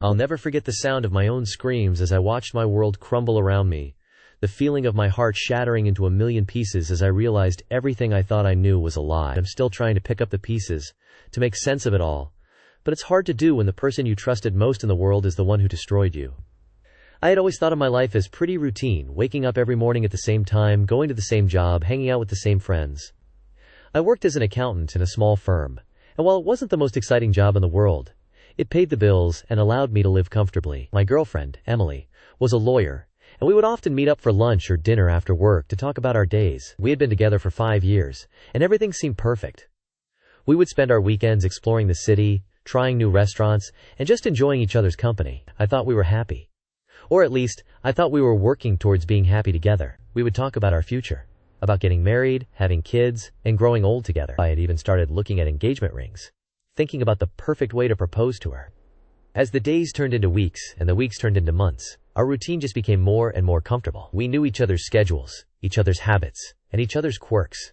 I'll never forget the sound of my own screams as I watched my world crumble around me, the feeling of my heart shattering into a million pieces as I realized everything I thought I knew was a lie. I'm still trying to pick up the pieces, to make sense of it all, but it's hard to do when the person you trusted most in the world is the one who destroyed you. I had always thought of my life as pretty routine, waking up every morning at the same time, going to the same job, hanging out with the same friends. I worked as an accountant in a small firm, and while it wasn't the most exciting job in the world, it paid the bills and allowed me to live comfortably. My girlfriend, Emily, was a lawyer, and we would often meet up for lunch or dinner after work to talk about our days. We had been together for 5 years, and everything seemed perfect. We would spend our weekends exploring the city, trying new restaurants, and just enjoying each other's company. I thought we were happy. Or at least, I thought we were working towards being happy together. We would talk about our future, about getting married, having kids, and growing old together. I had even started looking at engagement rings, thinking about the perfect way to propose to her. As the days turned into weeks, and the weeks turned into months, our routine just became more and more comfortable. We knew each other's schedules, each other's habits, and each other's quirks.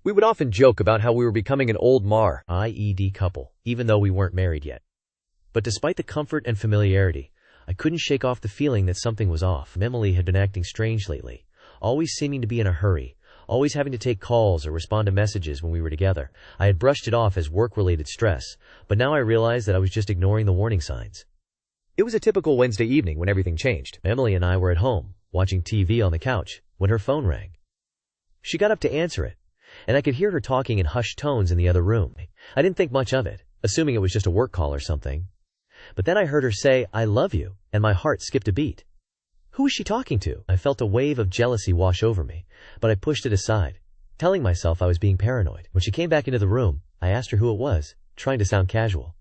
We would often joke about how we were becoming an old married couple, even though we weren't married yet. But despite the comfort and familiarity, I couldn't shake off the feeling that something was off. Emily had been acting strange lately, always seeming to be in a hurry, always having to take calls or respond to messages when we were together. I had brushed it off as work-related stress, but now I realized that I was just ignoring the warning signs. It was a typical Wednesday evening when everything changed. Emily and I were at home, watching TV on the couch, when her phone rang. She got up to answer it, and I could hear her talking in hushed tones in the other room. I didn't think much of it, assuming it was just a work call or something. But then I heard her say, "I love you," and my heart skipped a beat. Who was she talking to? I felt a wave of jealousy wash over me, but I pushed it aside, telling myself I was being paranoid. When she came back into the room, I asked her who it was, trying to sound casual.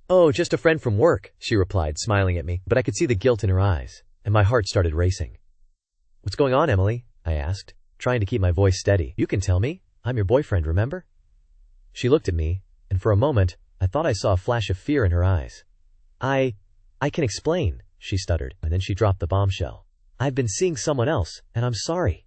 "Oh, just a friend from work," she replied, smiling at me, but I could see the guilt in her eyes, and my heart started racing. "What's going on, Emily?" I asked, trying to keep my voice steady. "You can tell me. I'm your boyfriend, remember?" She looked at me, and for a moment, I thought I saw a flash of fear in her eyes. I can explain," she stuttered, and then she dropped the bombshell. "I've been seeing someone else, and I'm sorry."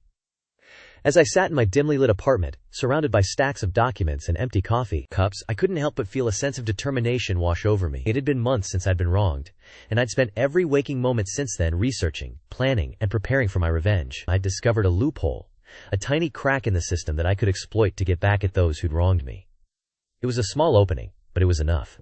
As I sat in my dimly lit apartment, surrounded by stacks of documents and empty coffee cups, I couldn't help but feel a sense of determination wash over me. It had been months since I'd been wronged, and I'd spent every waking moment since then researching, planning, and preparing for my revenge. I'd discovered a loophole, a tiny crack in the system that I could exploit to get back at those who'd wronged me. It was a small opening, but it was enough.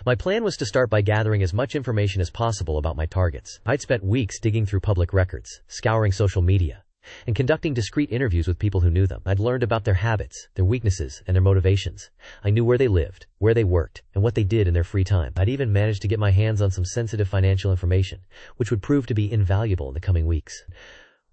My plan was to start by gathering as much information as possible about my targets. I'd spent weeks digging through public records, scouring social media, and conducting discreet interviews with people who knew them. I'd learned about their habits, their weaknesses, and their motivations. I knew where they lived, where they worked, and what they did in their free time. I'd even managed to get my hands on some sensitive financial information, which would prove to be invaluable in the coming weeks.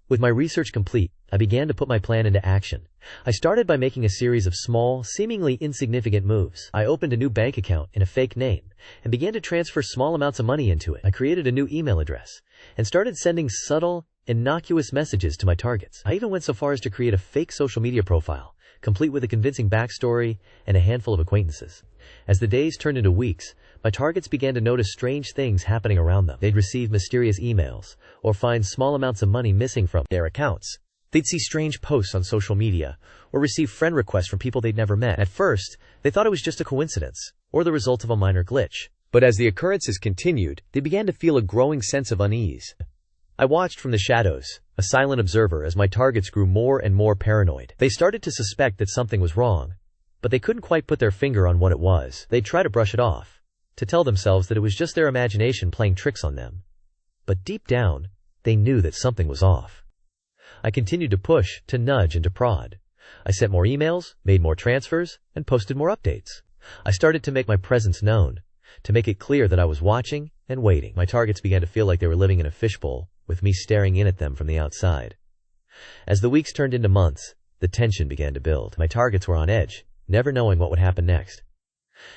With my research complete, I began to put my plan into action. I started by making a series of small, seemingly insignificant moves. I opened a new bank account in a fake name and began to transfer small amounts of money into it. I created a new email address and started sending subtle, innocuous messages to my targets. I even went so far as to create a fake social media profile, complete with a convincing backstory and a handful of acquaintances. As the days turned into weeks, my targets began to notice strange things happening around them. They'd receive mysterious emails or find small amounts of money missing from their accounts. They'd see strange posts on social media or receive friend requests from people they'd never met. At first, they thought it was just a coincidence or the result of a minor glitch. But as the occurrences continued, they began to feel a growing sense of unease. I watched from the shadows, a silent observer, as my targets grew more and more paranoid. They started to suspect that something was wrong, but they couldn't quite put their finger on what it was. They'd try to brush it off, to tell themselves that it was just their imagination playing tricks on them. But deep down, they knew that something was off. I continued to push, to nudge, and to prod. I sent more emails, made more transfers, and posted more updates. I started to make my presence known, to make it clear that I was watching and waiting. My targets began to feel like they were living in a fishbowl, with me staring in at them from the outside. As the weeks turned into months, the tension began to build. My targets were on edge, never knowing what would happen next.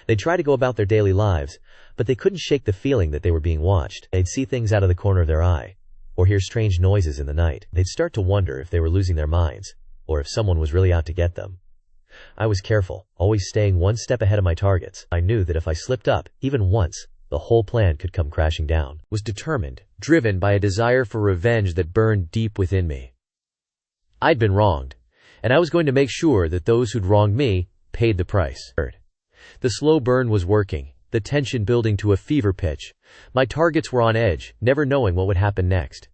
They'd try to go about their daily lives, but they couldn't shake the feeling that they were being watched. They'd see things out of the corner of their eye, or hear strange noises in the night. They'd start to wonder if they were losing their minds, or if someone was really out to get them. I was careful, always staying one step ahead of my targets. I knew that if I slipped up, even once, the whole plan could come crashing down. Was determined, driven by a desire for revenge that burned deep within me. I'd been wronged, and I was going to make sure that those who'd wronged me paid the price. The slow burn was working, the tension building to a fever pitch. My targets were on edge, never knowing what would happen next.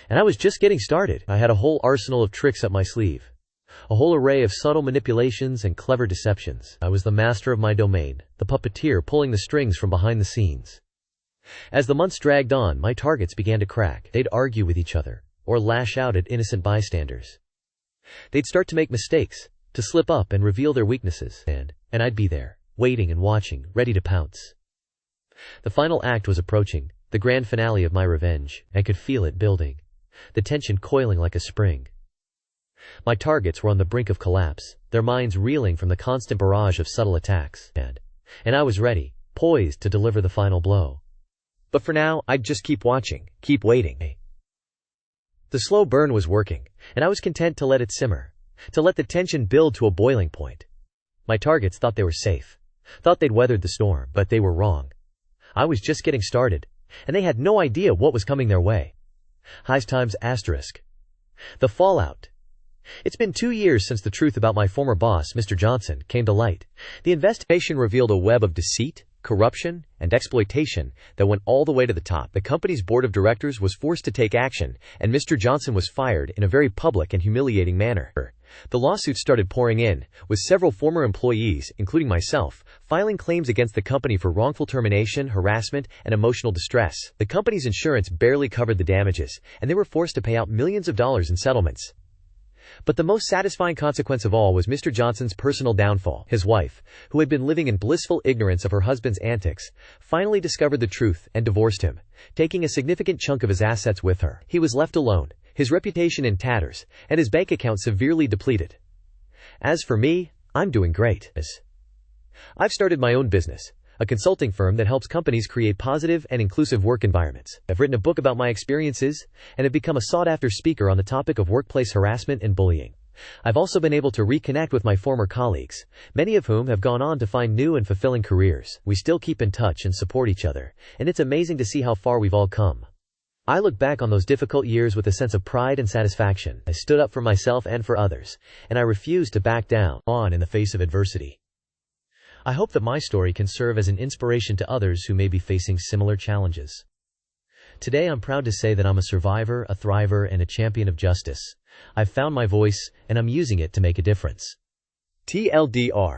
And I was just getting started. I had a whole arsenal of tricks up my sleeve. A whole array of subtle manipulations and clever deceptions. I was the master of my domain, the puppeteer pulling the strings from behind the scenes. As the months dragged on, my targets began to crack. They'd argue with each other, or lash out at innocent bystanders. They'd start to make mistakes, to slip up and reveal their weaknesses, and I'd be there, waiting and watching, ready to pounce. The final act was approaching, the grand finale of my revenge. I could feel it building, the tension coiling like a spring. My targets were on the brink of collapse, their minds reeling from the constant barrage of subtle attacks, and I was ready, poised to deliver the final blow. But for now, I'd just keep watching, keep waiting. The slow burn was working, and I was content to let it simmer, to let the tension build to a boiling point. My targets thought they were safe, thought they'd weathered the storm, but they were wrong. I was just getting started, and they had no idea what was coming their way. Highs times asterisk. The fallout. It's been 2 years since the truth about my former boss, Mr. Johnson, came to light. The investigation revealed a web of deceit, corruption, and exploitation that went all the way to the top. The company's board of directors was forced to take action, and Mr. Johnson was fired in a very public and humiliating manner. The lawsuits started pouring in, with several former employees, including myself, filing claims against the company for wrongful termination, harassment, and emotional distress. The company's insurance barely covered the damages, and they were forced to pay out millions of dollars in settlements. But the most satisfying consequence of all was Mr. Johnson's personal downfall. His wife, who had been living in blissful ignorance of her husband's antics, finally discovered the truth and divorced him, taking a significant chunk of his assets with her. He was left alone, his reputation in tatters, and his bank account severely depleted. As for me, I'm doing great. I've started my own business, a consulting firm that helps companies create positive and inclusive work environments. I've written a book about my experiences, and have become a sought-after speaker on the topic of workplace harassment and bullying. I've also been able to reconnect with my former colleagues, many of whom have gone on to find new and fulfilling careers. We still keep in touch and support each other, and it's amazing to see how far we've all come. I look back on those difficult years with a sense of pride and satisfaction. I stood up for myself and for others, and I refused to back down in the face of adversity. I hope that my story can serve as an inspiration to others who may be facing similar challenges. Today I'm proud to say that I'm a survivor, a thriver, and a champion of justice. I've found my voice, and I'm using it to make a difference. TLDR